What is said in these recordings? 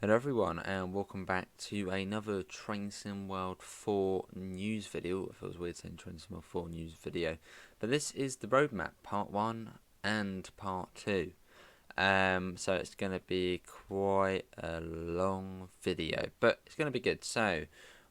Hello everyone and welcome back to another Train Sim World 4 news video. It feels weird saying Train Sim World 4 news video. But this is the roadmap, part 1 and part 2. So it's going to be quite a long video, but it's going to be good. So,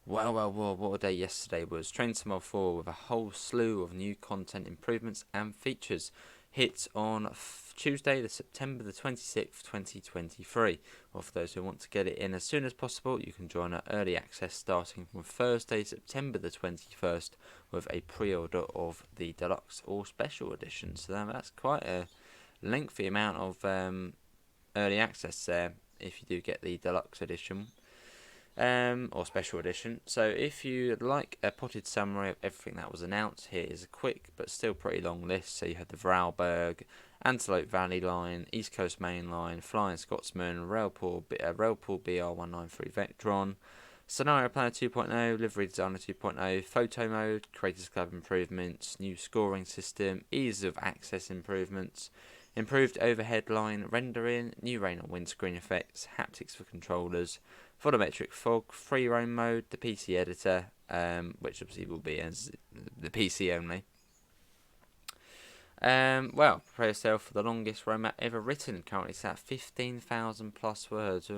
what a day yesterday was. Train Sim World 4 with a whole slew of new content improvements and features hits on Tuesday, September the 26th, 2023. Well, for those who want to get it in as soon as possible, you can join our early access starting from Thursday, September the 21st, with a pre-order of the deluxe or special edition. So that's quite a lengthy amount of early access there if you do get the deluxe edition. Or special edition. So if you'd like a potted summary of everything that was announced, here is a quick but still pretty long list. So you had the Vorarlberg, Antelope Valley Line, East Coast Main Line, Flying Scotsman, Railpool BR193 Vectron, Scenario Planner 2.0, Livery Designer 2.0, Photo Mode, Creators Club improvements, new scoring system, ease of access improvements, improved overhead line rendering, new rain on windscreen effects, haptics for controllers, photometric fog, free roam mode, the PC editor, which obviously will be as the PC only. Well, prepare yourself for the longest roadmap ever written. Currently it's at 15,000 plus words.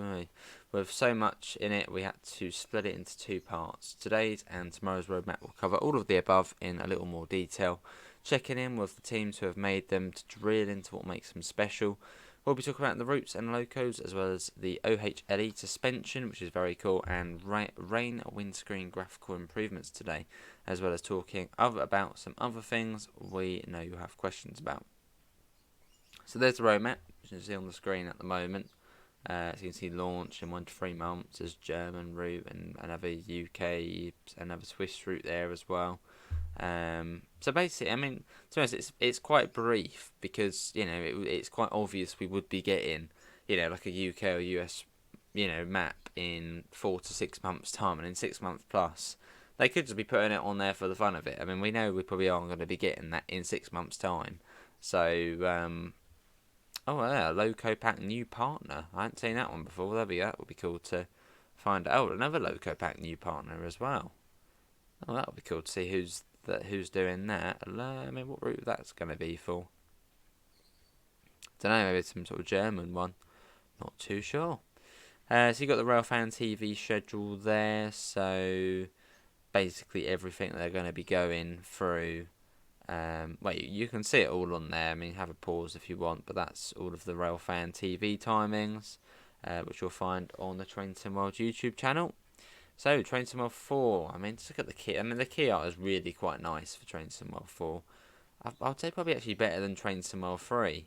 With so much in it, we had to split it into two parts. Today's and tomorrow's roadmap will cover all of the above in a little more detail, checking in with the teams who have made them to drill into what makes them special. We'll be talking about the routes and locos, as well as the OHLE suspension, which is very cool, and rain windscreen graphical improvements today, as well as talking about some other things we know you have questions about. So there's the roadmap, which you can see on the screen at the moment. As you can see, launch in 1 to 3 months. There's German route and another UK, another Swiss route there as well. So basically, I mean, to be honest, it's quite brief because it's quite obvious we would be getting like a UK or US map in 4 to 6 months time, and in 6 months plus they could just be putting it on there for the fun of it. I mean, we know we probably aren't going to be getting that in 6 months time. So oh yeah, Loco Pack new partner. I hadn't seen that one before. That would be cool to find out. Oh, another Loco Pack new partner as well. Oh, that would be cool to see who's doing that. I mean, what route that's going to be for? Don't know. Maybe it's some sort of German one. Not too sure. So you got the Railfan TV schedule there. So basically everything they're going to be going through. Well, you can see it all on there. I mean, have a pause if you want, but that's all of the Railfan TV timings, which you'll find on the Train Sim World YouTube channel. So, Train Sim World 4, I mean, just look at the kit. I mean, the key art is really quite nice for Train Sim World 4. I'd say probably actually better than Train Sim World 3.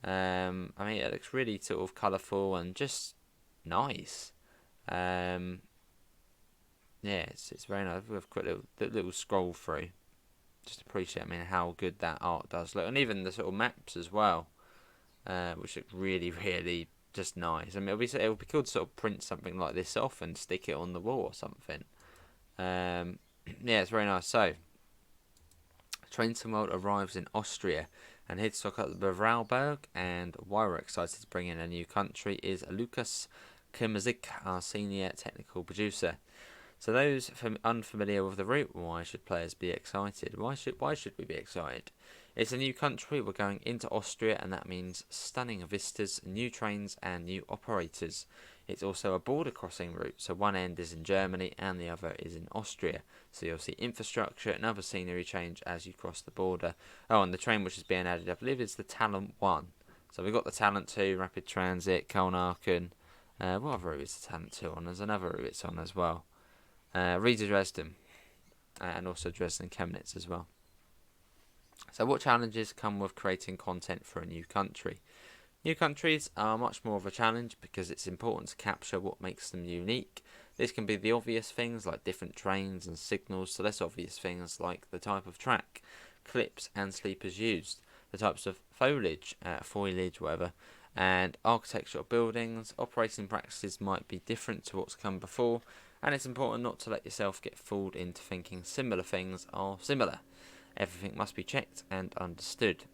I mean, it looks really sort of colourful and just nice. Yeah, it's very nice. We have a quick little scroll through. Just appreciate, I mean, how good that art does look. And even the sort of maps as well, which look really, really just nice. I mean, it'll be cool to sort of print something like this off and stick it on the wall or something. Yeah, it's very nice. So, Train Sim World arrives in Austria, and here to talk about the Vorarlberg and why we're excited to bring in a new country is Lukas Krmazik, our senior technical producer. So those unfamiliar with the route, why should players be excited? Why should we be excited? It's a new country. We're going into Austria, and that means stunning vistas, new trains, and new operators. It's also a border crossing route, so one end is in Germany and the other is in Austria. So you'll see infrastructure and other scenery change as you cross the border. Oh, and the train which is being added, I believe, is the Talent 1. So we've got the Talent 2, Rapid Transit, Köln-Aachen. What other route is the Talent 2 on? There's another route it's on as well. Riga Dresden, and also Dresden Chemnitz as well. So what challenges come with creating content for a new country? New countries are much more of a challenge because it's important to capture what makes them unique. This can be the obvious things like different trains and signals to less obvious things like the type of track, clips and sleepers used, the types of foliage, whatever, and architectural buildings. Operating practices might be different to what's come before, and it's important not to let yourself get fooled into thinking similar things are similar. Everything must be checked and understood.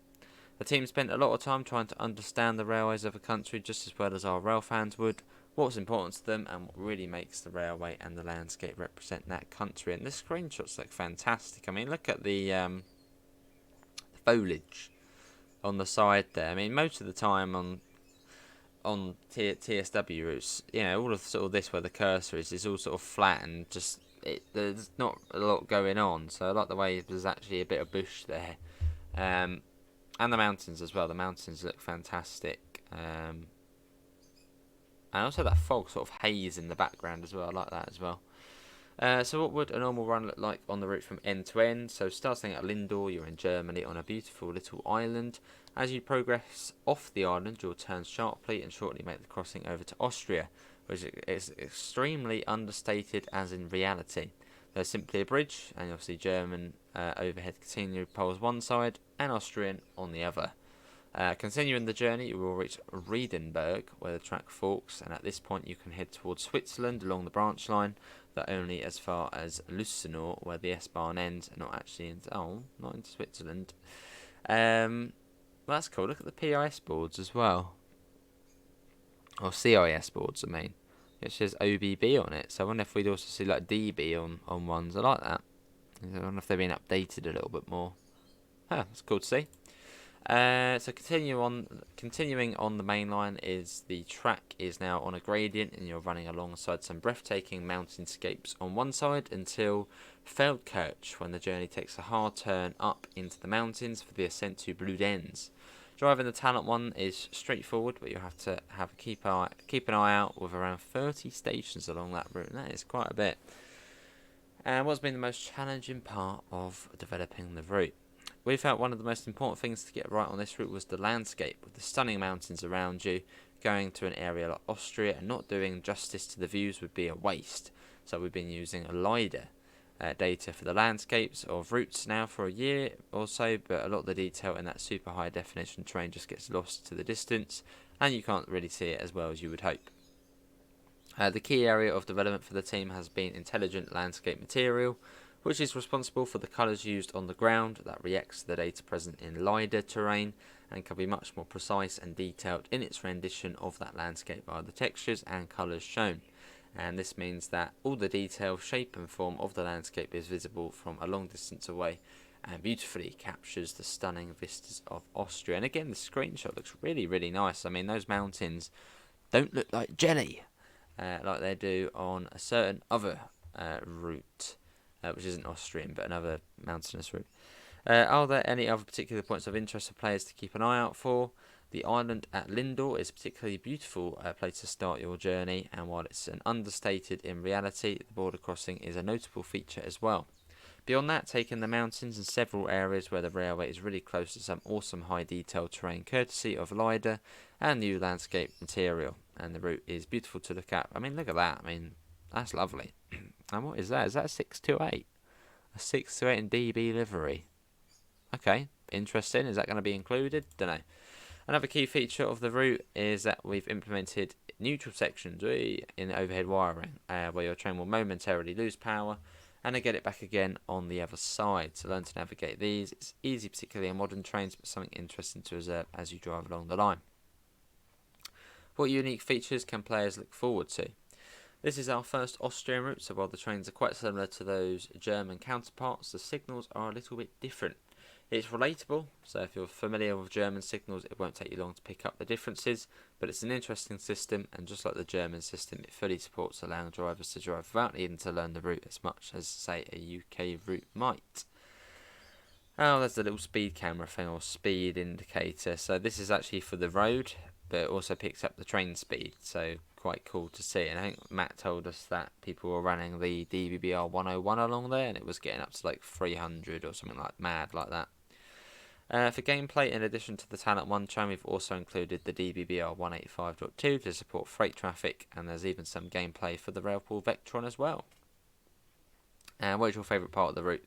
The team spent a lot of time trying to understand the railways of a country just as well as our rail fans would. what's important to them, and what really makes the railway and the landscape represent that country. And the screenshots look fantastic. I mean, look at the foliage on the side there. I mean, most of the time on TSW routes, you know, all of sort of this where the cursor is all sort of flat and just there's not a lot going on. So I like the way there's actually a bit of bush there, and the mountains as well. The mountains look fantastic, and also that fog sort of haze in the background as well. I like that as well. So what would a normal run look like on the route from end to end? So starting at Lindau, you're in Germany on a beautiful little island. As you progress off the island, you'll turn sharply and shortly make the crossing over to Austria, which is extremely understated as in reality. There's simply a bridge, and you'll see German overhead continuing poles one side and Austrian on the other. Continuing the journey, you will reach Riedenberg, where the track forks, and at this point you can head towards Switzerland along the branch line, but only as far as Lustenau, where the S-Bahn ends, and not actually not into Switzerland. Well, that's cool. Look at the PIS boards as well, or CIS boards. I mean, it says OBB on it, so I wonder if we'd also see like DB on ones. I like that. I wonder if they've been updated a little bit more. That's cool to see. So continuing on the main line is the track is now on a gradient, and you're running alongside some breathtaking mountainscapes on one side until Feldkirch, when the journey takes a hard turn up into the mountains for the ascent to Bludenz. Driving the Talent one is straightforward, but you have to keep an eye out with around 30 stations along that route, and that is quite a bit. And what's been the most challenging part of developing the route? We felt one of the most important things to get right on this route was the landscape, with the stunning mountains around you. Going to an area like Austria and not doing justice to the views would be a waste. So we've been using LiDAR data for the landscapes of routes now for a year or so, but a lot of the detail in that super high definition terrain just gets lost to the distance, and you can't really see it as well as you would hope. The key area of development for the team has been intelligent landscape material, which is responsible for the colours used on the ground that reacts to the data present in LiDAR terrain and can be much more precise and detailed in its rendition of that landscape via the textures and colours shown. And this means that all the detail, shape and form of the landscape is visible from a long distance away and beautifully captures the stunning vistas of Austria. And again, the screenshot looks really, really nice. I mean, those mountains don't look like jelly like they do on a certain other route. Which isn't Austrian, but another mountainous route. Are there any other particular points of interest for players to keep an eye out for? The island at Lindau is a particularly beautiful place to start your journey, and while it's an understated in reality, the border crossing is a notable feature as well. Beyond that, take in the mountains and several areas where the railway is really close to some awesome high detail terrain courtesy of LiDAR and new landscape material, and the route is beautiful to look at. I mean, look at that. I mean, that's lovely. And what is that? Is that a 628? A 628 in DB livery. Okay, interesting. Is that going to be included? Don't know. Another key feature of the route is that we've implemented neutral sections in overhead wiring, where your train will momentarily lose power and then get it back again on the other side. So learn to navigate these. It's easy, particularly on modern trains, but something interesting to observe as you drive along the line. What unique features can players look forward to? This is our first Austrian route, so while the trains are quite similar to those German counterparts, the signals are a little bit different. It's relatable, so if you're familiar with German signals, it won't take you long to pick up the differences, but it's an interesting system, and just like the German system, it fully supports allowing drivers to drive without needing to learn the route as much as, say, a UK route might. Oh, there's a little speed camera thing, or speed indicator, so this is actually for the road, but it also picks up the train speed, so quite cool to see. And I think Matt told us that people were running the DBBR 101 along there, and it was getting up to like 300 or something like mad like that. For gameplay, in addition to the Talent 1 train, we've also included the DBBR 185.2 to support freight traffic, and there's even some gameplay for the Railpool Vectron as well. What is your favourite part of the route?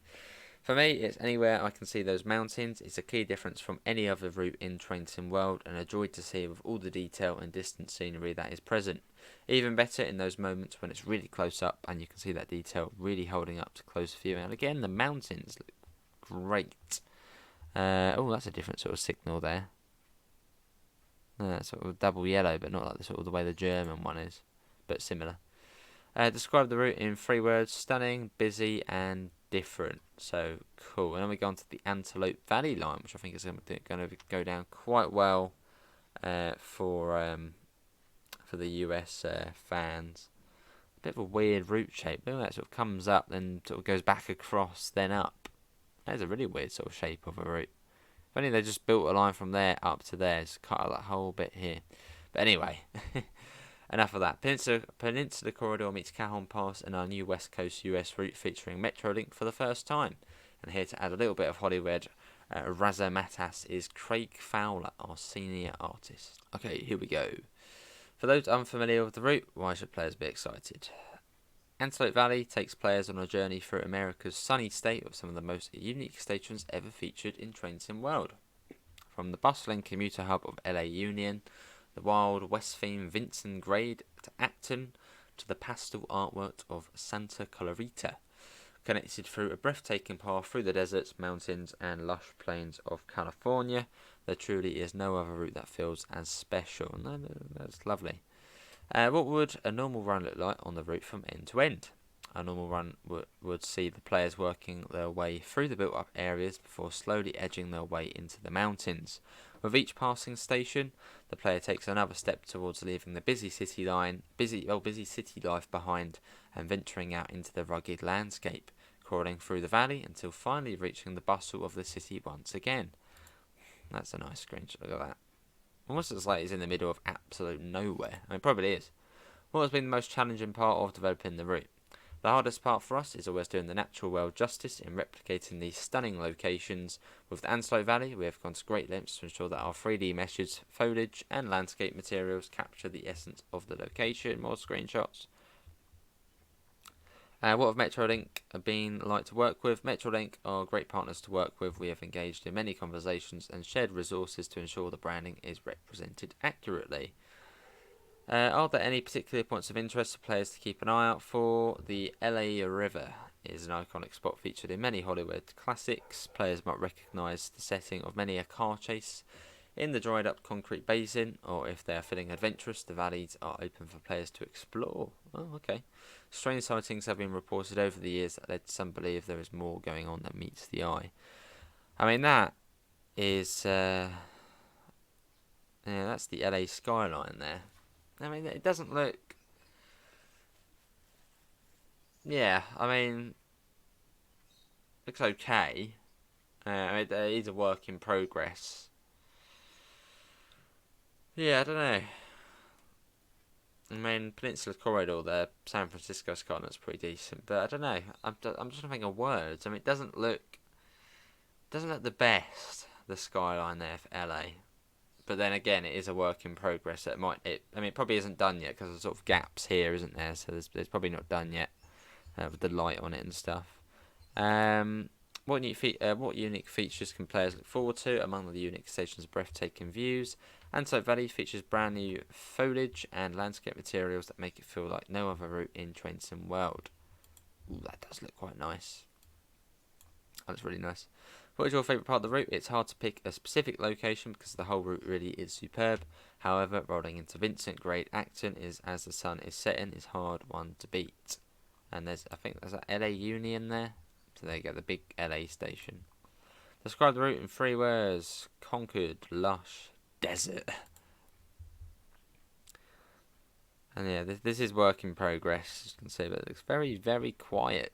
For me, it's anywhere I can see those mountains. It's a key difference from any other route in Trenton World, and a joy to see with all the detail and distant scenery that is present. Even better in those moments when it's really close up and you can see that detail really holding up to close view. And again, the mountains look great. That's a different sort of signal there. Sort of double yellow, but not like the way the German one is. but similar. Describe the route in 3 words: stunning, busy, and different. So cool. And then we go on to the Antelope Valley line, which I think is going to go down quite well for the US fans. A bit of a weird route shape. Look at that, sort of comes up, then sort of goes back across, then up. That's a really weird sort of shape of a route. If only they just built a line from there up to there, just cut out that whole bit here. But anyway, enough of that. Peninsula Corridor meets Cajon Pass and our new West Coast US route featuring Metrolink for the first time. And here to add a little bit of Hollywood razzmatazz is Craig Fowler, our senior artist. Okay, here we go. For those unfamiliar with the route, why should players be excited? Antelope Valley takes players on a journey through America's sunny state with some of the most unique stations ever featured in Trenton World. From the bustling commuter hub of LA Union, the Wild West theme Vincent Grade to Acton, to the pastel artwork of Santa Clarita, connected through a breathtaking path through the deserts, mountains and lush plains of California, there truly is no other route that feels as special. No, that's lovely. What would a normal run look like on the route from end to end? A normal run would see the players working their way through the built-up areas before slowly edging their way into the mountains. With each passing station, the player takes another step towards leaving the busy city life behind and venturing out into the rugged landscape, crawling through the valley until finally reaching the bustle of the city once again. That's a nice screenshot. Look at that. Almost looks like it's in the middle of absolute nowhere. I mean, it probably is. What has been the most challenging part of developing the route? The hardest part for us is always doing the natural world justice in replicating these stunning locations. With the Antelope Valley, we have gone to great lengths to ensure that our 3D meshes, foliage and landscape materials capture the essence of the location. More screenshots. What have Metrolink been like to work with? Metrolink are great partners to work with. We have engaged in many conversations and shared resources to ensure the branding is represented accurately. Are there any particular points of interest for players to keep an eye out for? The LA River is an iconic spot featured in many Hollywood classics. Players might recognise the setting of many a car chase in the dried up concrete basin, or if they are feeling adventurous, the valleys are open for players to explore. Oh, okay. Strange sightings have been reported over the years that led some believe there is more going on than meets the eye. I mean, that is, yeah, that's the LA skyline there. I mean, it doesn't look, yeah, I mean, looks okay. I mean, it is a work in progress. Yeah, I don't know. I mean, Peninsula Corridor there, San Francisco skyline's pretty decent, but I don't know. I'm just trying to think of words. I mean, it doesn't look the best, the skyline there for LA. But then again, it is a work in progress. I mean, it probably isn't done yet because there's sort of gaps here, isn't there? So there's probably not done yet with the light on it and stuff. What unique features can players look forward to? Among the unique stations, breathtaking views. Antelope Valley features brand new foliage and landscape materials that make it feel like no other route in Trenton World. Ooh, that does look quite nice. That's really nice. What is your favourite part of the route? It's hard to pick a specific location because the whole route really is superb. However, rolling into Vincent Grade Acton as the sun is setting is hard one to beat. And I think there's a LA Union there. So there you go, the big LA station. Describe the route in 3 words: conquered, lush, desert. And yeah, this is work in progress, as you can see, but it looks very, very quiet.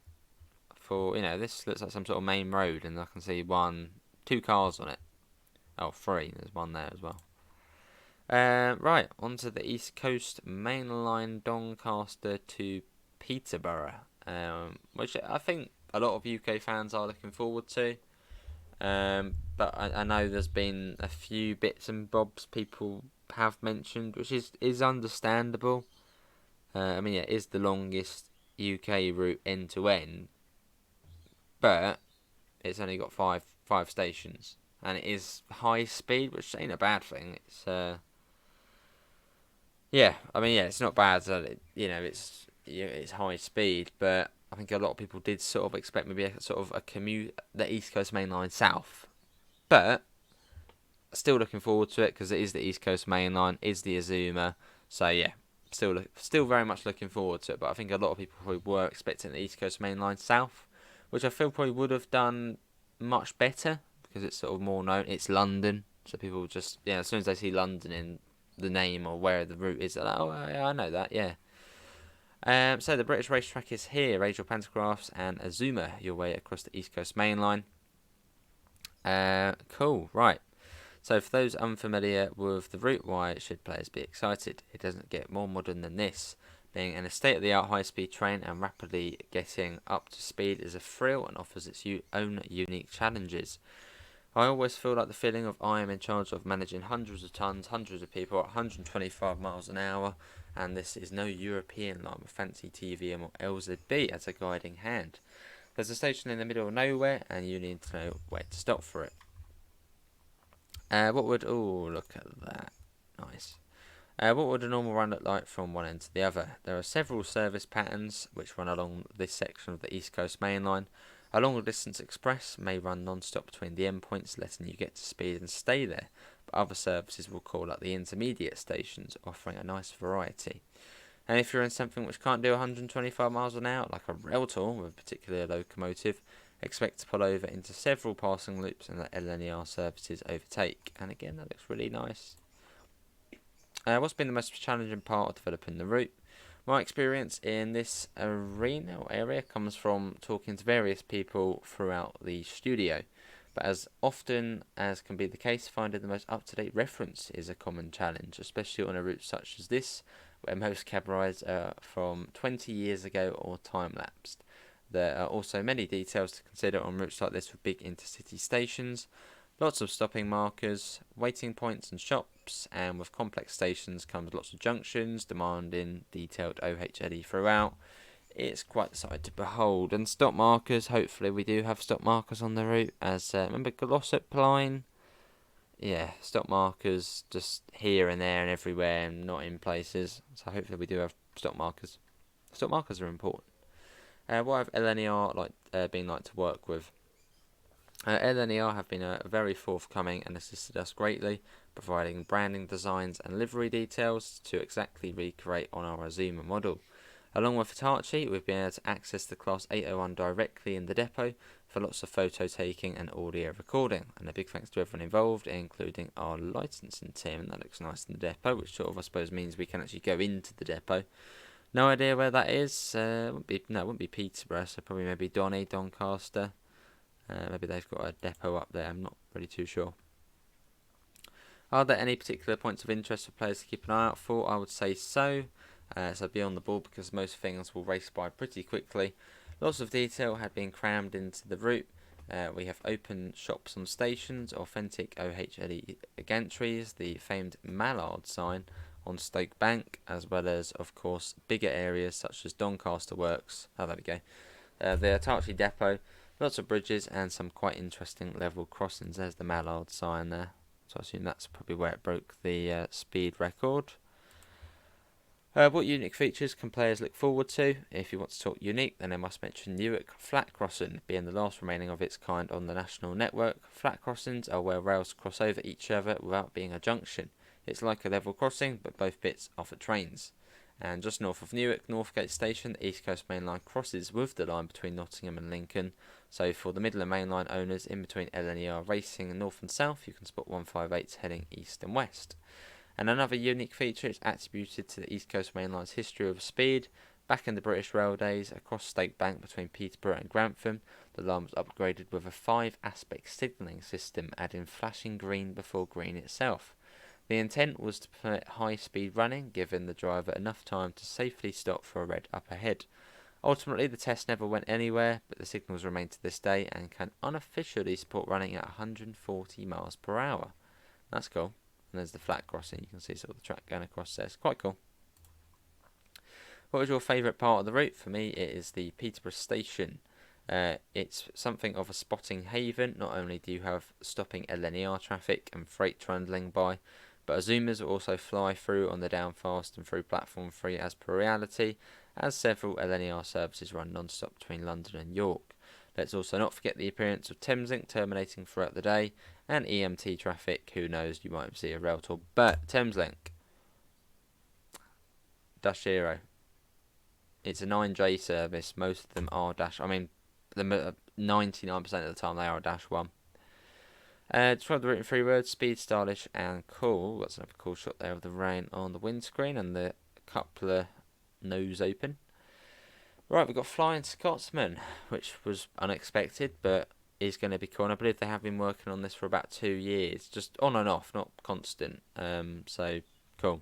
For, this looks like some sort of main road, and I can see 2 cars on it. Oh, 3. There's one there as well. Right, onto the East Coast main line, Doncaster to Peterborough, which I think a lot of UK fans are looking forward to. But I know there's been a few bits and bobs people have mentioned, which is understandable. I mean, it is the longest UK route end to end, but it's only got five stations, and it is high speed, which ain't a bad thing. It's it's not bad that it's high speed, but I think a lot of people did sort of expect maybe a commute the East Coast Main Line south, but still looking forward to it because it is the East Coast Main Line, is the Azuma, so yeah, still very much looking forward to it. But I think a lot of people probably were expecting the East Coast Main Line south, which I feel probably would have done much better because it's sort of more known. It's London, so people just as soon as they see London in the name or where the route is, they're like, oh yeah, I know that, yeah. So the British racetrack is here. Raise your pantographs and Azuma your way across the East Coast Main Line. Cool, right. So for those unfamiliar with the route, why should players be excited? It doesn't get more modern than this. Being in a state-of-the-art high-speed train and rapidly getting up to speed is a thrill and offers its own unique challenges. I always feel like the feeling of I am in charge of managing hundreds of tons, hundreds of people at 125 miles an hour, and this is no European line with fancy TVM or LZB as a guiding hand. There's a station in the middle of nowhere, and you need to know where to stop for it. Look at that. Nice. What would a normal run look like from one end to the other? There are several service patterns which run along this section of the East Coast Main Line. A longer distance express may run non-stop between the endpoints, letting you get to speed and stay there, but other services will call up the intermediate stations, offering a nice variety. And if you're in something which can't do 125 miles an hour, like a rail tour with a particular locomotive, expect to pull over into several passing loops and let LNER services overtake. And again, that looks really nice. What's been the most challenging part of developing the route? My experience in this arena or area comes from talking to various people throughout the studio. But as often as can be the case, finding the most up-to-date reference is a common challenge, especially on a route such as this, where most cab rides are from 20 years ago or time-lapsed. There are also many details to consider on routes like this with big intercity stations, lots of stopping markers, waiting points and shops, and with complex stations comes lots of junctions demanding detailed OHLE throughout. It's quite the sight to behold. And stop markers, hopefully we do have stop markers on the route, as remember Glossop Line? Yeah, stop markers just here and there and everywhere and not in places, so hopefully we do have stop markers. Stop markers are important. What have LNER been like to work with? LNER have been very forthcoming and assisted us greatly, providing branding designs and livery details to exactly recreate on our Azuma model. Along with Hitachi, we've been able to access the Class 801 directly in the depot for lots of photo taking and audio recording. And a big thanks to everyone involved, including our licensing team. And that looks nice in the depot, which sort of I suppose means we can actually go into the depot. No idea where that is. It wouldn't be Peterborough, so probably maybe Doncaster. Maybe they've got a depot up there, I'm not really too sure. Are there any particular points of interest for players to keep an eye out for? I would say so. So be on the ball because most things will race by pretty quickly. Lots of detail had been crammed into the route. We have open shops on stations, authentic OHLE gantries, the famed Mallard sign on Stoke Bank, as well as, of course, bigger areas such as Doncaster Works. Oh, there we go. The Hitachi depot, lots of bridges and some quite interesting level crossings. There's the Mallard sign there. So I assume that's probably where it broke the speed record. What unique features can players look forward to? If you want to talk unique, then I must mention Newark Flat Crossing, being the last remaining of its kind on the national network. Flat crossings are where rails cross over each other without being a junction. It's like a level crossing, but both bits are for trains. And just north of Newark, Northgate Station, the East Coast Main Line crosses with the line between Nottingham and Lincoln. So for the Midland Main Line owners in between LNER racing north and south, you can spot 158s heading east and west. And another unique feature is attributed to the East Coast Main Line's history of speed. Back in the British Rail days, across Stoke Bank between Peterborough and Grantham, the line was upgraded with a 5-aspect signalling system, adding flashing green before green itself. The intent was to permit high-speed running, giving the driver enough time to safely stop for a red up ahead. Ultimately, the test never went anywhere, but the signals remain to this day and can unofficially support running at 140 miles per hour. That's cool. And there's the flat crossing. You can see sort of the track going across there. It's quite cool. What was your favourite part of the route? For me, it is the Peterborough station. It's something of a spotting haven. Not only do you have stopping LNER traffic and freight trundling by, but Azumas will also fly through on the downfast and through platform 3 as per reality, as several LNER services run non-stop between London and York. Let's also not forget the appearance of Thameslink terminating throughout the day, and EMT traffic. Who knows, you might see a rail tour, but Thameslink. -0. It's a 9J service. Most of them are dash. I mean, the 99% of the time they are a -1. Describe the route in 3 words: speed, stylish, and cool. That's another cool shot there of the rain on the windscreen and the coupler nose open. Right, we've got Flying Scotsman, which was unexpected, but is going to be cool. And I believe they have been working on this for about 2 years, just on and off, not constant. So cool.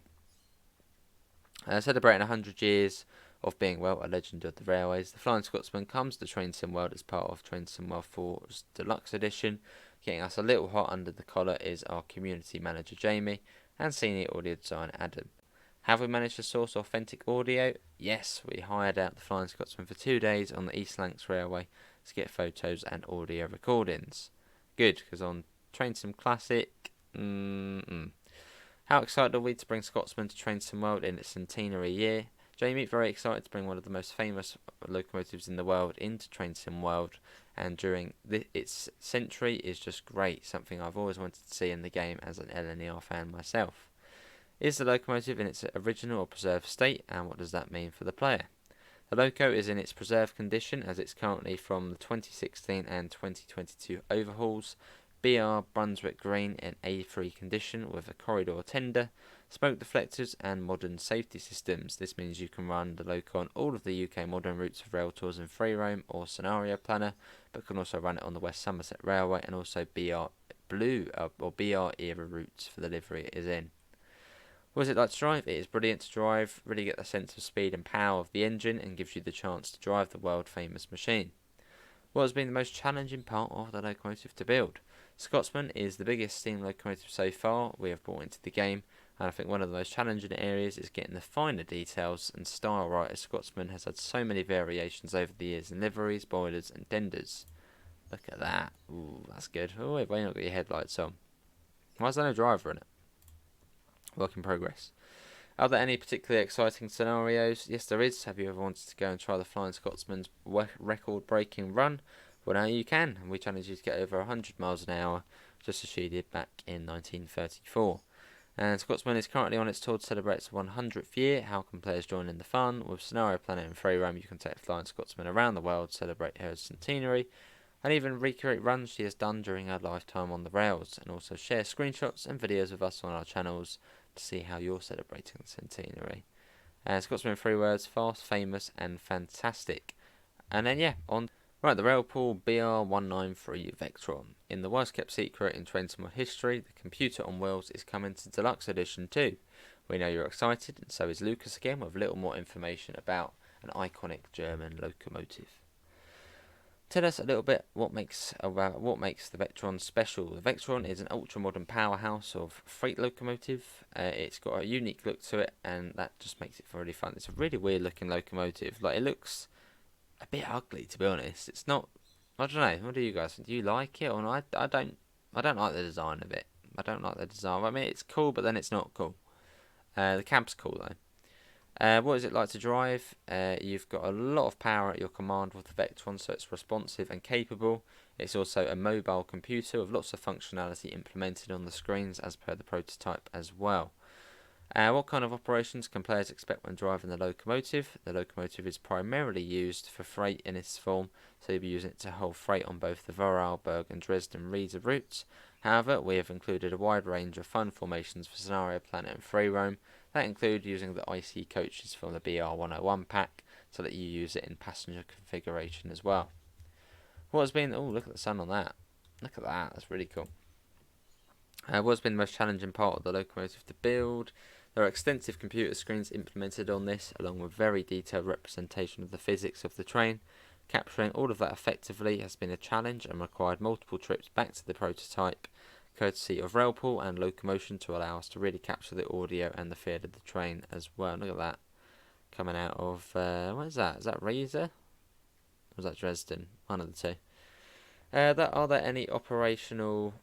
Celebrating 100 years of being, well, a legend of the railways, the Flying Scotsman comes to Train Sim World as part of Train Sim World 4's Deluxe Edition. Getting us a little hot under the collar is our community manager Jamie and senior audio designer Adam. Have we managed to source authentic audio? Yes, we hired out the Flying Scotsman for 2 days on the East Lancs Railway to get photos and audio recordings. Good, because on Train Sim Classic, How excited are we to bring Scotsman to Train Sim World in its centenary year? Jamie, very excited to bring one of the most famous locomotives in the world into Train Sim World, and during its century is just great, something I've always wanted to see in the game as an LNER fan myself. Is the locomotive in its original or preserved state, and what does that mean for the player? The loco is in its preserved condition as it's currently from the 2016 and 2022 overhauls. BR Brunswick Green in A3 condition with a corridor tender, smoke deflectors and modern safety systems. This means you can run the loco on all of the UK modern routes of rail tours in free roam or scenario planner, but can also run it on the West Somerset Railway and also BR Blue or BR era routes for the livery it is in. What is it like to drive? It is brilliant to drive, really get the sense of speed and power of the engine and gives you the chance to drive the world famous machine. What has been the most challenging part of the locomotive to build? Scotsman is the biggest steam locomotive so far we have brought into the game, and I think one of the most challenging areas is getting the finer details and style right, as Scotsman has had so many variations over the years in liveries, boilers and tenders. Look at that. Ooh, that's good. Oh, wait, why not got your headlights on? Why is there no driver in it? Work in progress. Are there any particularly exciting scenarios? Yes, there is. Have you ever wanted to go and try the Flying Scotsman's record-breaking run? Well, now you can, and we challenge you to get over 100 miles an hour, just as she did back in 1934. And Scotsman is currently on its tour to celebrate its 100th year. How can players join in the fun? With Scenario Planner and Free Roam, you can take Flying Scotsman around the world, celebrate her centenary, and even recreate runs she has done during her lifetime on the rails, and also share screenshots and videos with us on our channels to see how you're celebrating the centenary. Scotsman 3 words: fast, famous, and fantastic. And then on the Railpool BR193 Vectron. In the worst kept secret in Train Sim World history, the computer on wheels is coming to Deluxe Edition too. We know you're excited, and so is Lucas again with a little more information about an iconic German locomotive. Tell us a little bit what makes the Vectron special. The Vectron is an ultra-modern powerhouse of freight locomotive. It's got a unique look to it, and that just makes it really fun. It's a really weird-looking locomotive. Like, it looks a bit ugly, to be honest. It's not. I don't know. What do you guys think? Do you like it or not? I don't like the design of it. I don't like the design. I mean, it's cool, but then it's not cool. The cab's cool though. What is it like to drive? You've got a lot of power at your command with the Vectron, so it's responsive and capable. It's also a mobile computer with lots of functionality implemented on the screens as per the prototype as well. What kind of operations can players expect when driving the locomotive? The locomotive is primarily used for freight in its form, so you'll be using it to hold freight on both the Vorarlberg and Dresden-Riesa routes. However, we have included a wide range of fun formations for Scenario Planner and Free Roam. That include using the IC coaches from the BR101 pack, so that you use it in passenger configuration as well. What has been... oh, look at the sun on that. Look at that, that's really cool. What has been the most challenging part of the locomotive to build? There are extensive computer screens implemented on this, along with very detailed representation of the physics of the train. Capturing all of that effectively has been a challenge and required multiple trips back to the prototype, courtesy of Railpool and Locomotion, to allow us to really capture the audio and the feel of the train as well. Look at that, coming out of, what is that? Is that Riesa? Or was that Dresden? One of the two. Are there any operational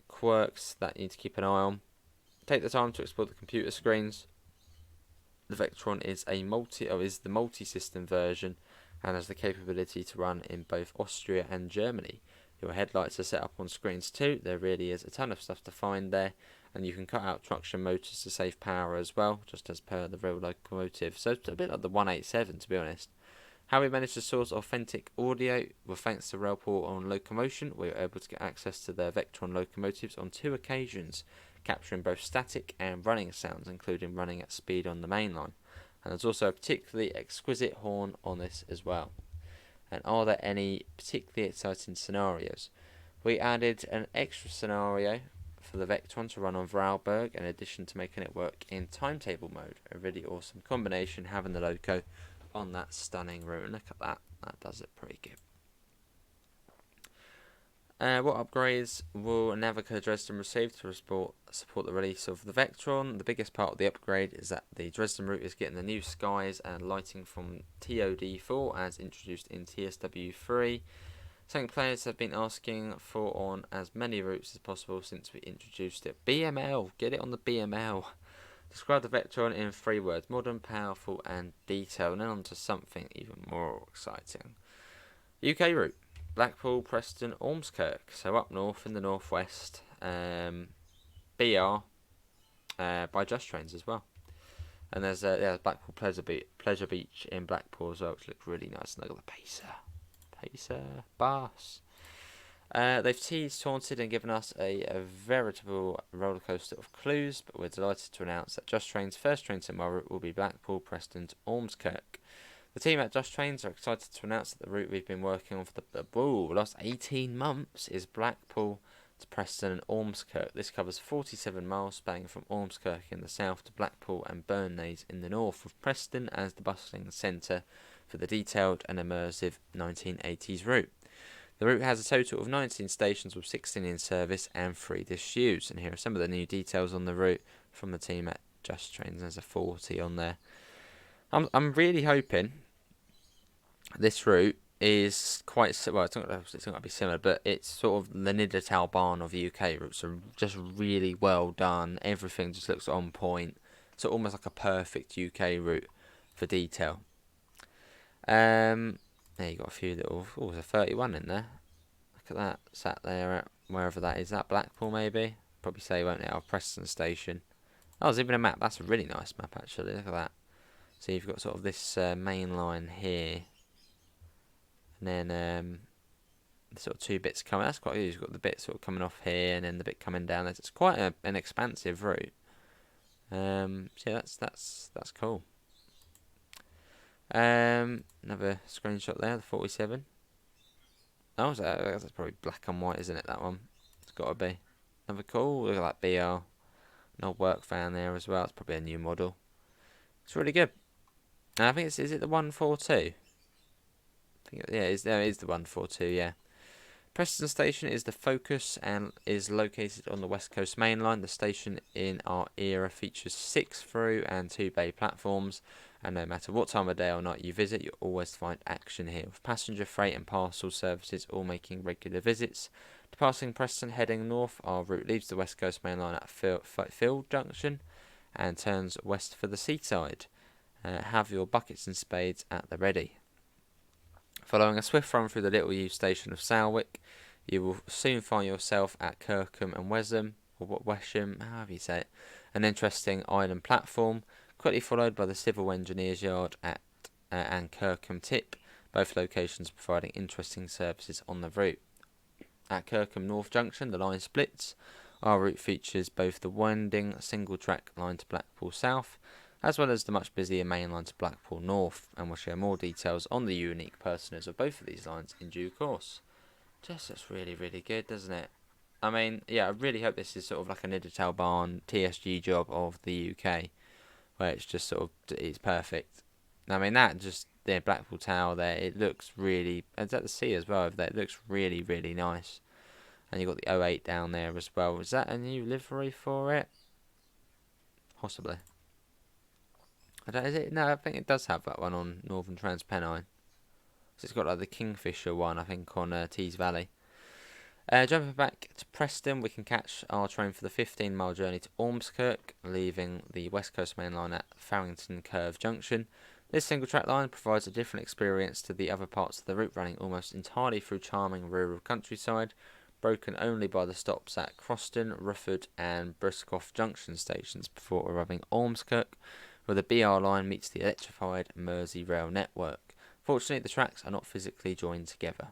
quirks that you need to keep an eye on? Take the time to explore the computer screens. The Vectron is the multi-system version and has the capability to run in both Austria and Germany. Your headlights are set up on screens too. There really is a ton of stuff to find there, and you can cut out traction motors to save power as well, just as per the real locomotive. So it's a bit like the 187, to be honest. How we managed to source authentic audio? Well, thanks to Railport on Locomotion, we were able to get access to their Vectron locomotives on 2 occasions, capturing both static and running sounds, including running at speed on the main line. And there's also a particularly exquisite horn on this as well. And are there any particularly exciting scenarios? We added an extra scenario for the Vectron to run on Vorarlberg, in addition to making it work in timetable mode. A really awesome combination having the loco on that stunning route. And look at that, that does it pretty good. What upgrades will Navico Dresden receive to support the release of the Vectron? The biggest part of the upgrade is that the Dresden route is getting the new skies and lighting from TOD4 as introduced in TSW3. Something players have been asking for on as many routes as possible since we introduced it. BML, get it on the BML. Describe the Vectron in 3 words: modern, powerful and detailed. And then on to something even more exciting. UK route: Blackpool, Preston, Ormskirk. So up north in the northwest. BR by Just Trains as well. And there's Blackpool Pleasure Beach in Blackpool as well, which looks really nice. And look at the Pacer bus. They've teased, taunted and given us a veritable rollercoaster of clues, but we're delighted to announce that Just Train's first train tomorrow will be Blackpool, Preston to Ormskirk. The team at Just Trains are excited to announce that the route we've been working on for the last 18 months is Blackpool to Preston and Ormskirk. This covers 47 miles, spanning from Ormskirk in the south to Blackpool and Burnley in the north, with Preston as the bustling centre for the detailed and immersive 1980s route. The route has a total of 19 stations with 16 in service and 3 disused. And here are some of the new details on the route from the team at Just Trains. There's a 40 on there. I'm really hoping this route is quite well. It's not going to be similar, but it's sort of the Niedertal barn of the UK route. So just really well done. Everything just looks on point. So almost like a perfect UK route for detail. There you got a few little. Oh, there's a 31 in there. Look at that, sat there at wherever that is. That Blackpool maybe. Probably say won't it? Our Preston station. Oh, there's even a map. That's a really nice map actually. Look at that. So you've got sort of this main line here, and then sort of 2 bits coming. That's quite good. You've got the bit sort of coming off here, and then the bit coming down. It's quite an expansive route. So yeah, that's cool. Another screenshot there, the 47. Oh, that's probably black and white, isn't it? That one. It's got to be. Another cool. Look at that BR. An old work fan there as well. It's probably a new model. It's really good. And I think is it the 142? I think it is the 142. Yeah. Preston Station is the focus and is located on the West Coast Main Line. The station in our era features 6 through and 2 bay platforms, and no matter what time of day or night you visit, you'll always find action here, with passenger, freight and parcel services all making regular visits. Departing Preston heading north, our route leaves the West Coast Main Line at Field Junction and turns west for the seaside. Have your buckets and spades at the ready. Following a swift run through the little used station of Salwick, you will soon find yourself at Kirkham and Wesham, or Wesham, however you say it, an interesting island platform, quickly followed by the Civil Engineers Yard and Kirkham Tip, both locations providing interesting services on the route. At Kirkham North Junction, the line splits. Our route features both the winding single-track line to Blackpool South, as well as the much busier main line to Blackpool North, and we'll share more details on the unique personas of both of these lines in due course. Just looks really, really good, doesn't it? I mean, yeah, I really hope this is sort of like a Niedertal barn TSG job of the UK, where it's just sort of, it's perfect. I mean, that just, Blackpool Tower there, it looks really, it's at the sea as well over there, it looks really, really nice. And you've got the 08 down there as well. Is that a new livery for it? Possibly. Is it? No, I think it does have that one on Northern Transpennine. So it's got like the Kingfisher one, I think, on Tees Valley. Jumping back to Preston, we can catch our train for the 15-mile journey to Ormskirk, leaving the West Coast Main Line at Farrington Curve Junction. This single-track line provides a different experience to the other parts of the route, running almost entirely through charming rural countryside, broken only by the stops at Croston, Rufford and Briscoff Junction stations before arriving Ormskirk, where the BR line meets the electrified Merseyrail network. Fortunately, the tracks are not physically joined together.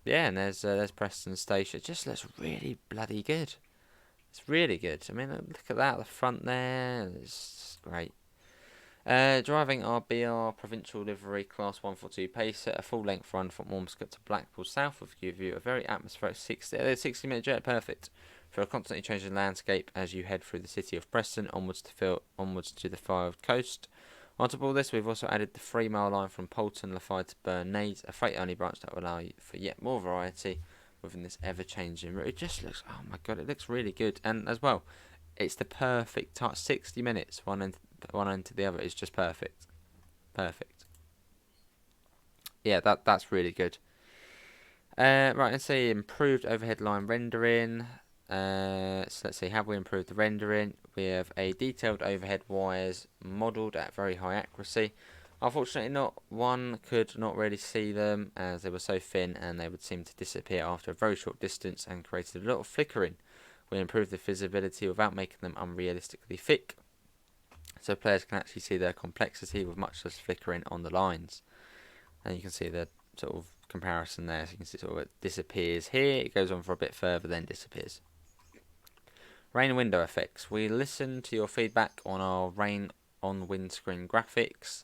Yeah, and there's Preston Station. It just looks really bloody good. It's really good. I mean, look at that, the front there. It's great. Driving our BR Provincial Livery Class 142 Pacer, a full-length run from Ormskirk to Blackpool South will give you a very atmospheric 60-minute journey, perfect for a constantly changing landscape as you head through the city of Preston onwards to the Five Coast. On top of all this, we've also added the 3-mile line from Poulton Lafayette to Burnade, a freight-only branch that will allow you for yet more variety within this ever-changing route. It just looks, oh my god, it looks really good, and as well, it's the perfect time. 60 minutes, one end to the other is just perfect. Yeah, that's really good. Right, let's see, improved overhead line rendering. So let's see, have we improved the rendering? We have a detailed overhead wires modelled at very high accuracy. Unfortunately, not one could not really see them as they were so thin and they would seem to disappear after a very short distance and created a lot of flickering. We improved the visibility without making them unrealistically thick, so players can actually see their complexity with much less flickering on the lines. And you can see the sort of comparison there. So you can see sort of it disappears here, it goes on for a bit further, then disappears. Rain window effects. We listened to your feedback on our rain on windscreen graphics,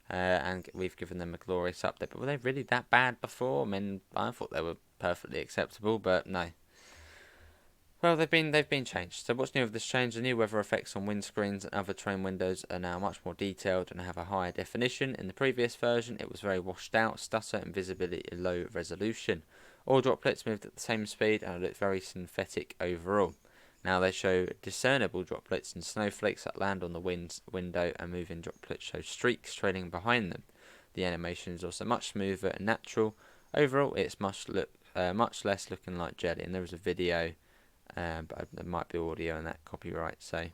and we've given them a glorious update. But were they really that bad before? I mean, I thought they were perfectly acceptable, but no. Well, they've been changed. So what's new with this change? The new weather effects on windscreens and other train windows are now much more detailed and have a higher definition. In the previous version, it was very washed out, stutter and visibility low resolution. All droplets moved at the same speed and looked very synthetic overall. Now they show discernible droplets and snowflakes that land on the window, and moving droplets show streaks trailing behind them. The animation is also much smoother and natural. Overall, it's much less looking like jelly. And there was a video, but there might be audio in that copyright. So,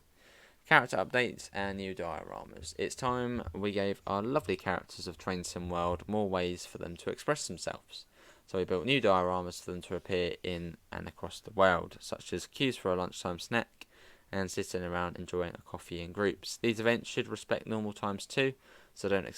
character updates and new dioramas. It's time we gave our lovely characters of Train Sim World more ways for them to express themselves. So we built new dioramas for them to appear in and across the world, such as queues for a lunchtime snack and sitting around enjoying a coffee in groups. These events should respect normal times too, so don't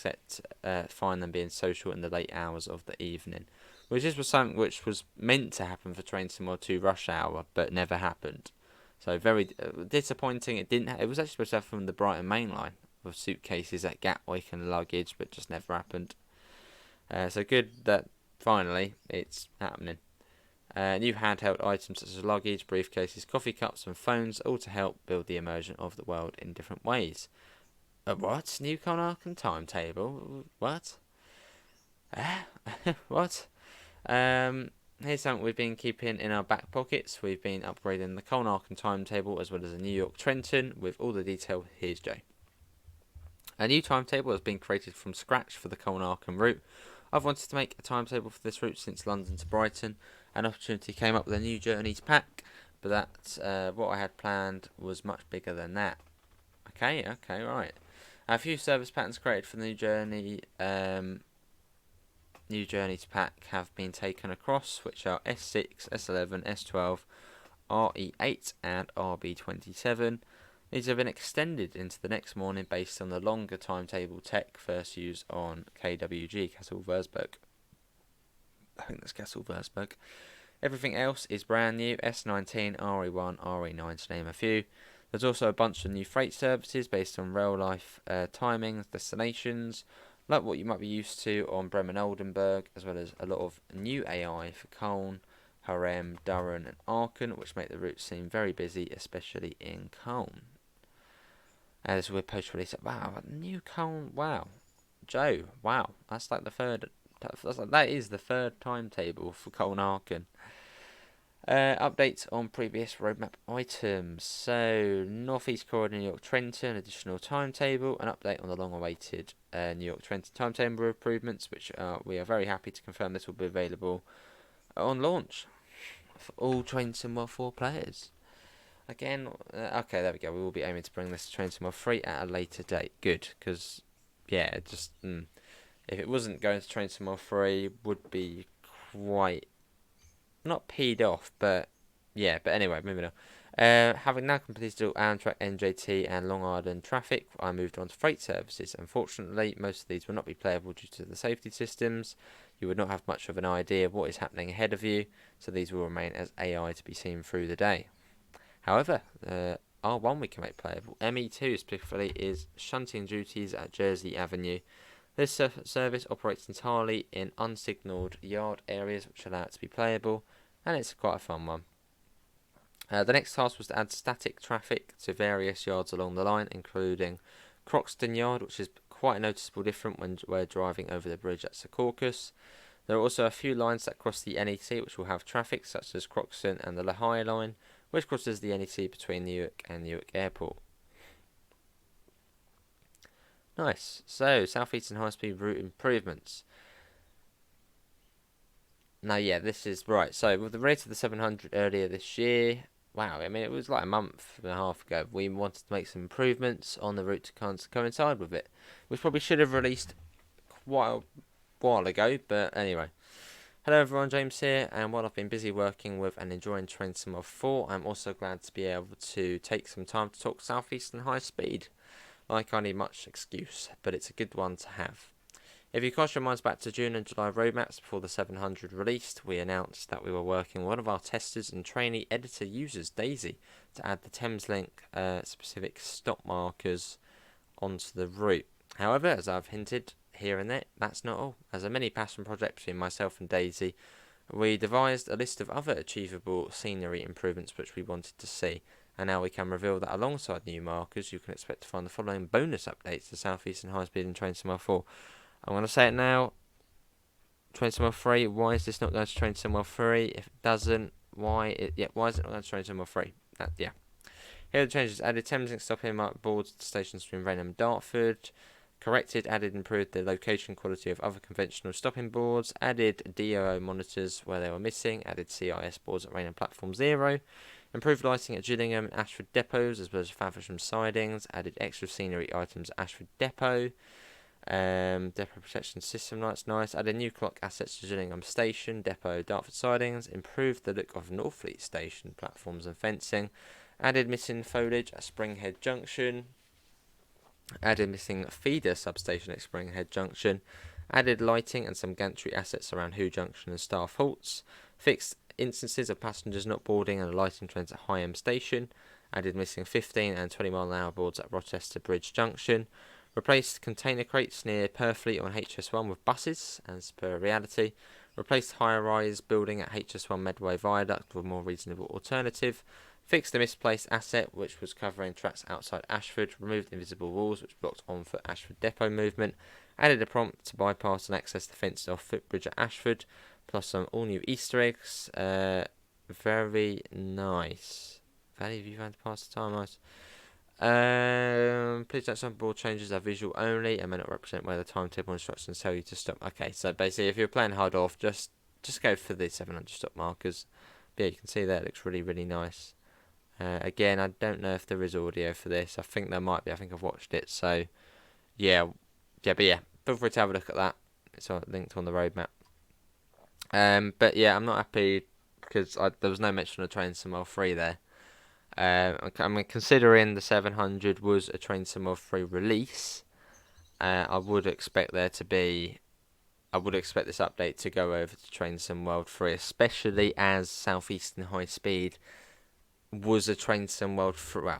find them being social in the late hours of the evening. Which was something which was meant to happen for Train Sim World 2 Rush Hour, but never happened. So very disappointing. It was actually supposed to happen from the Brighton main line with suitcases at Gatwick and luggage, but just never happened. So good that finally it's happening. New handheld items such as luggage, briefcases, coffee cups and phones, all to help build the immersion of the world in different ways. What? New Konark timetable? What? What? Here's something we've been keeping in our back pockets. We've been upgrading the Konark timetable as well as a New York Trenton with all the detail. Here's Joe. A new timetable has been created from scratch for the Konark route. I've wanted to make a timetable for this route since London to Brighton. An opportunity came up with a new journeys pack, but that what I had planned was much bigger than that. Okay, right. A few service patterns created for the new journeys pack have been taken across, which are S6, S11, S12, RE8 and RB27. These have been extended into the next morning based on the longer timetable tech first used on KWG, Castle Versberg. I think that's Castle Versberg. Everything else is brand new, S19, RE1, RE9 to name a few. There's also a bunch of new freight services based on rail life timings, destinations, like what you might be used to on Bremen Oldenburg, as well as a lot of new AI for Cologne, Harem, Durham and Aachen, which make the route seem very busy, especially in Cologne. This will be post-release. Wow, new Cologne. Wow, Joe. Wow, that's like the third. That is the third timetable for Cologne Aachen. Updates on previous roadmap items. So, Northeast Corridor New York Trenton, additional timetable, an update on the long-awaited New York Trenton timetable improvements, which we are very happy to confirm this will be available on launch for all Train Sim World 4 players. Again, okay, there we go. We will be aiming to bring this to Train Sim World 3 at a later date. Good, because, yeah, just if it wasn't going to Train Sim World 3, would be quite, not peed off, but yeah. But anyway, moving on. Having now completed all Amtrak, NJT, and Long Island traffic, I moved on to freight services. Unfortunately, most of these will not be playable due to the safety systems. You would not have much of an idea of what is happening ahead of you, so these will remain as AI to be seen through the day. However, R1 we can make playable. ME2 specifically is shunting duties at Jersey Avenue. This service operates entirely in unsignalled yard areas, which allow it to be playable, and it's quite a fun one. The next task was to add static traffic to various yards along the line, including Croxton Yard, which is quite a noticeable difference when we're driving over the bridge at Secaucus. There are also a few lines that cross the NEC which will have traffic, such as Croxton and the Lehigh line, which crosses the NEC between Newark and Newark Airport. Nice. So, Southeastern Highspeed route improvements. Now, yeah, this is right. So, with the rate of the 700 earlier this year, wow, I mean, it was like a month and a half ago. We wanted to make some improvements on the route to coincide with it, which probably should have released quite a while ago, but anyway. Hello everyone, James here, and while I've been busy working with and enjoying Trenton of 4, I'm also glad to be able to take some time to talk Southeastern Highspeed. Like I need much excuse, but it's a good one to have. If you cast your minds back to June and July roadmaps before the 700 released, we announced that we were working with one of our testers and trainee editor users, Daisy, to add the Thameslink specific stop markers onto the route. However, as I've hinted here and there, that's not all. As a mini passion project between myself and Daisy, we devised a list of other achievable scenery improvements which we wanted to see, and now we can reveal that alongside new markers, you can expect to find the following bonus updates to Southeastern Highspeed and Train Sim 4. I'm going to say it now. Train Sim 3, why is this not going to Train Sim 3? If it doesn't, why is it not going to Train Sim 3? Yeah. Here are the changes. Added Thameslink stopping mark boards to stations between Rainham and Dartford. Corrected, added, improved the location quality of other conventional stopping boards. Added DOO monitors where they were missing. Added CIS boards at Rainham Platform 0. Improved lighting at Gillingham and Ashford depots as well as Faversham sidings. Added extra scenery items at Ashford depot. Depot protection system lights, nice. Added new clock assets to Gillingham station, depot, Dartford sidings. Improved the look of Northfleet station platforms and fencing. Added missing foliage at Springhead Junction. Added missing feeder substation at Springhead Junction. Added lighting and some gantry assets around Who Junction and staff halts. Fixed instances of passengers not boarding and lighting trends at Higham Station. Added missing 15 and 20 mile an hour boards at Rochester Bridge Junction. Replaced container crates near Purfleet on HS1 with buses, as per reality. Replaced high-rise building at HS1 Medway Viaduct with a more reasonable alternative. Fixed the misplaced asset which was covering tracks outside Ashford. Removed invisible walls which blocked on for Ashford depot movement. Added a prompt to bypass and access the fenced off footbridge at Ashford. Plus some all new Easter eggs. Very nice. Value view to pass the time, nice. Please note some board changes are visual only and may not represent where the timetable instructions tell you to stop. Okay, so basically if you're playing hard off, just go for the 700 stop markers. But yeah, you can see there it looks really, really nice. Again, I don't know if there is audio for this. I think there might be. I think I've watched it. So, yeah, but yeah, feel free to have a look at that. It's linked on the roadmap. But yeah, I'm not happy because there was no mention of Train Sim 3 there. I mean, considering the 700 was a Train Sim 3 release, I would expect this update to go over to Train Sim World 3, especially as Southeastern Highspeed was a Train Sim World 3,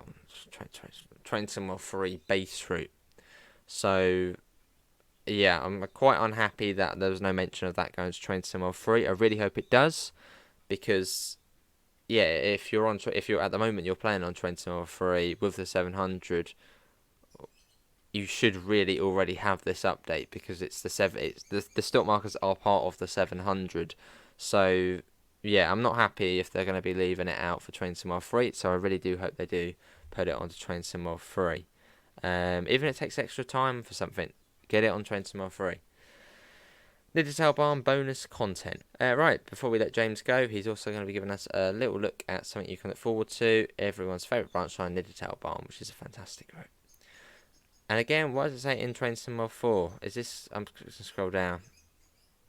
Train Sim World 3 base route. So, yeah, I'm quite unhappy that there was no mention of that going to Train Sim World 3. I really hope it does, because yeah, if you're at the moment you're playing on Train Sim 3 with the 700, you should really already have this update because it's the stop markers are part of the 700. So yeah, I'm not happy if they're going to be leaving it out for Train Sim 3. So I really do hope they do put it onto Train Sim 3. Even if it takes extra time for something, get it on Train Sim 3. Digital Barn bonus content. Right, before we let James go, he's also going to be giving us a little look at something you can look forward to. Everyone's favourite branch line, Digital Barn, which is a fantastic route. And again, what does it say in Train Sim 4? Is this... I'm just going to scroll down.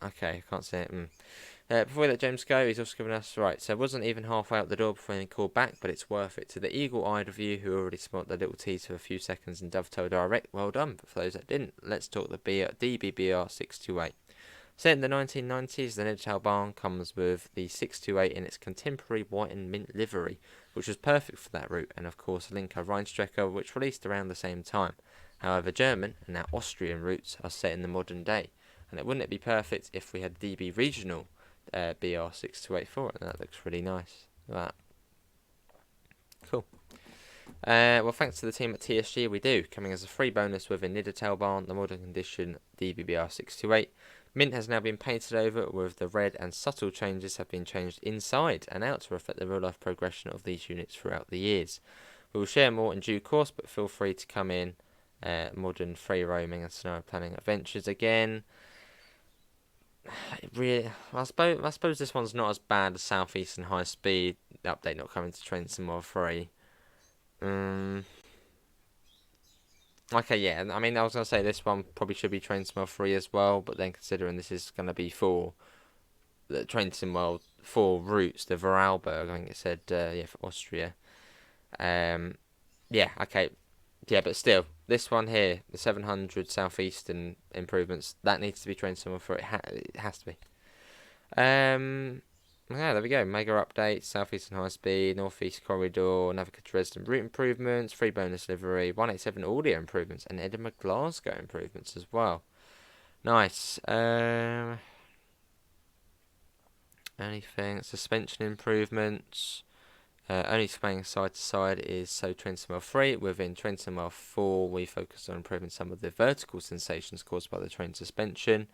Okay, I can't see it. Before we let James go, he's also given us, right, so it wasn't even halfway out the door before he called back, but it's worth it. To the eagle-eyed of you who already spot the little teaser for a few seconds and dovetail direct, well done. But for those that didn't, let's talk the DBBR628. Set in the 1990s, the Nidatal barn comes with the 628 in its contemporary white and mint livery, which was perfect for that route, and of course Linker Rheinstrecker, which released around the same time. However, German and now Austrian routes are set in the modern day, and wouldn't it be perfect if we had DB regional BR6284, and that looks really nice. Look at that. Cool. Well, thanks to the team at TSG, we do. Coming as a free bonus with a Nidatal barn, the modern condition DBBR628. Mint has now been painted over with the red, and subtle changes have been changed inside and out to reflect the real-life progression of these units throughout the years. We will share more in due course, but feel free to come in. Modern free roaming and scenario planning adventures again. Really, I suppose this one's not as bad as Southeastern Highspeed. The update not coming to Trenton more free. Okay, yeah. I mean, I was gonna say this one probably should be Trenton World 3 as well, but then considering this is gonna be for the Trenton World 4 routes, the Vorarlberg, I think it said, yeah, for Austria. Yeah, okay. Yeah, but still, this one here, the 700 Southeastern improvements, that needs to be trained somewhere for it. It has to be. Yeah, there we go. Mega updates, Southeastern High Speed, Northeast Corridor, Navigator Resident route improvements, free bonus livery, 187 audio improvements, and Edinburgh Glasgow improvements as well. Nice. Anything? Suspension improvements. Only swaying side to side is so Trenton Mile 3. Within Trenton Mile 4, we focused on improving some of the vertical sensations caused by the train suspension.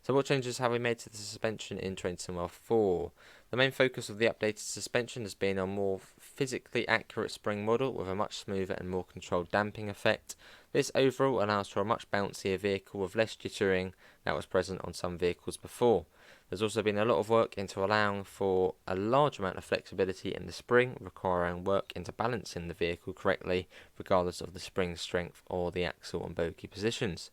So what changes have we made to the suspension in Trenton Mile 4? The main focus of the updated suspension has been on more physically accurate spring model with a much smoother and more controlled damping effect. This overall allows for a much bouncier vehicle with less jittering that was present on some vehicles before. There's also been a lot of work into allowing for a large amount of flexibility in the spring, requiring work into balancing the vehicle correctly, regardless of the spring strength or the axle and bogie positions.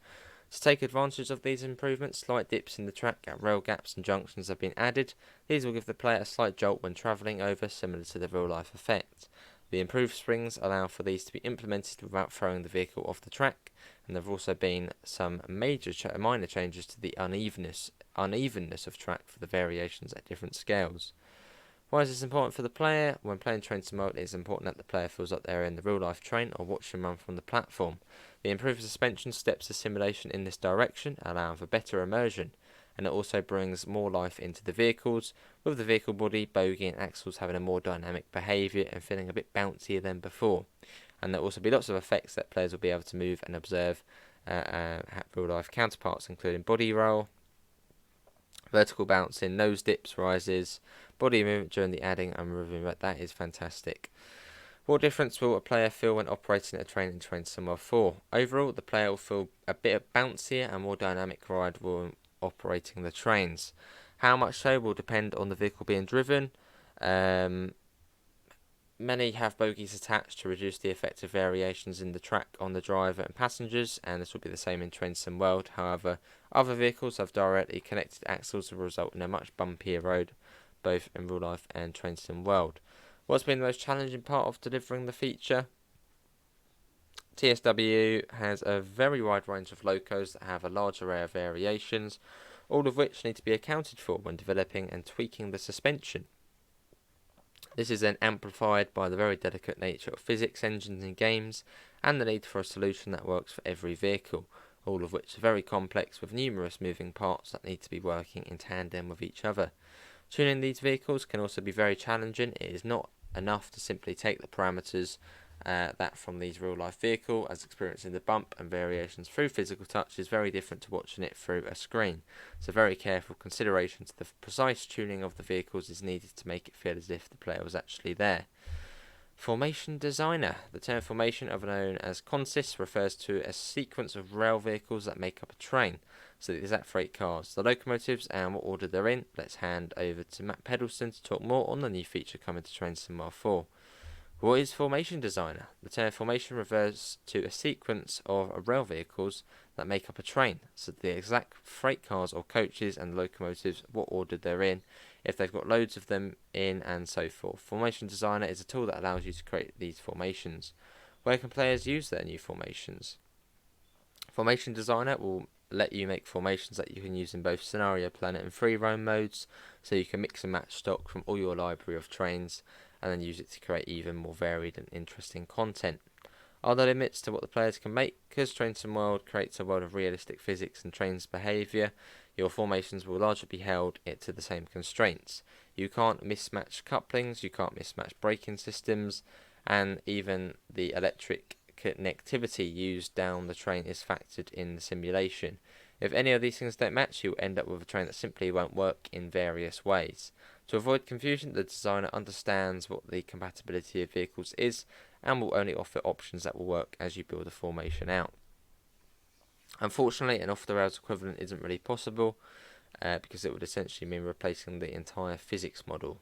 To take advantage of these improvements, slight dips in the track at rail gaps and junctions have been added. These will give the player a slight jolt when travelling over, similar to the real-life effect. The improved springs allow for these to be implemented without throwing the vehicle off the track, and there have also been some minor changes to the unevenness of track for the variations at different scales. Why is this important for the player? When playing train to mode, it is important that the player feels like they're in the real-life train or watching run from the platform. The improved suspension steps the simulation in this direction, allowing for better immersion, and it also brings more life into the vehicles, with the vehicle body, bogie and axles having a more dynamic behaviour and feeling a bit bouncier than before. And there will also be lots of effects that players will be able to move and observe real-life counterparts, including body roll, vertical bouncing, nose dips, rises, body movement during the adding and removing. That is fantastic. What difference will a player feel when operating a train in Train Somewhere 4? Overall, the player will feel a bit bouncier and more dynamic ride when operating the trains. How much so will depend on the vehicle being driven. Many have bogies attached to reduce the effect of variations in the track on the driver and passengers, and this will be the same in Train Sim World. However, other vehicles have directly connected axles that will result in a much bumpier road, both in real life and Train Sim World. What's been the most challenging part of delivering the feature? TSW has a very wide range of locos that have a large array of variations, all of which need to be accounted for when developing and tweaking the suspension. This is then amplified by the very delicate nature of physics engines in games and the need for a solution that works for every vehicle, all of which are very complex with numerous moving parts that need to be working in tandem with each other. Tuning these vehicles can also be very challenging. It is not enough to simply take the parameters that from these real-life vehicle, as experiencing the bump and variations through physical touch is very different to watching it through a screen. So very careful consideration to the precise tuning of the vehicles is needed to make it feel as if the player was actually there. Formation designer. The term formation, otherwise known as consist, refers to a sequence of rail vehicles that make up a train. So these are freight cars, the locomotives, and what order they're in. Let's hand over to Matt Pedalston to talk more on the new feature coming to Train Sim 4. What is Formation Designer? The term formation refers to a sequence of rail vehicles that make up a train, so the exact freight cars or coaches and locomotives, what order they're in, if they've got loads of them in, and so forth. Formation Designer is a tool that allows you to create these formations. Where can players use their new formations? Formation Designer will let you make formations that you can use in both Scenario Planet and Free Roam modes, so you can mix and match stock from all your library of trains and then use it to create even more varied and interesting content. Are there limits to what the players can make? Because Trenton World creates a world of realistic physics and trains behaviour, your formations will largely be held to the same constraints. You can't mismatch couplings, you can't mismatch braking systems, and even the electric connectivity used down the train is factored in the simulation. If any of these things don't match, you'll end up with a train that simply won't work in various ways. To avoid confusion, the designer understands what the compatibility of vehicles is and will only offer options that will work as you build a formation out. Unfortunately, an off-the-rails equivalent isn't really possible because it would essentially mean replacing the entire physics model.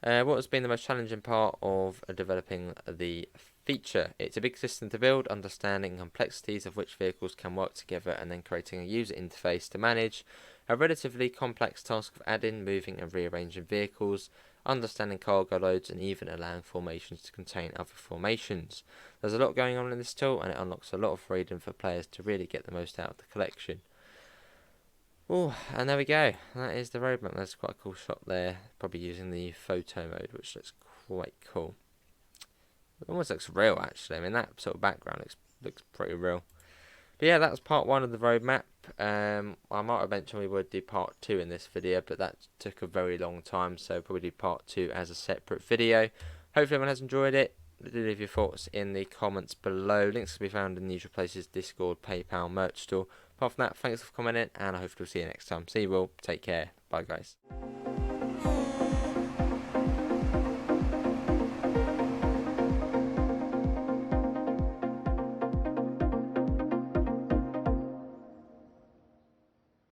What has been the most challenging part of developing the feature? It's a big system to build, understanding complexities of which vehicles can work together and then creating a user interface to manage. A relatively complex task of adding, moving and rearranging vehicles, understanding cargo loads and even allowing formations to contain other formations. There's a lot going on in this tool and it unlocks a lot of freedom for players to really get the most out of the collection. Oh, and there we go. That is the roadmap. That's quite a cool shot there. Probably using the photo mode, which looks quite cool. It almost looks real, actually. I mean, that sort of background looks pretty real. But yeah, that was part 1 of the roadmap. I might have mentioned we would do part 2 in this video, but that took a very long time, so probably do part 2 as a separate video. Hopefully everyone has enjoyed it. Do leave your thoughts in the comments below. Links can be found in the usual places: Discord, PayPal, merch store. Apart from that, thanks for commenting, and I hope to see you next time. See you all. Take care. Bye, guys.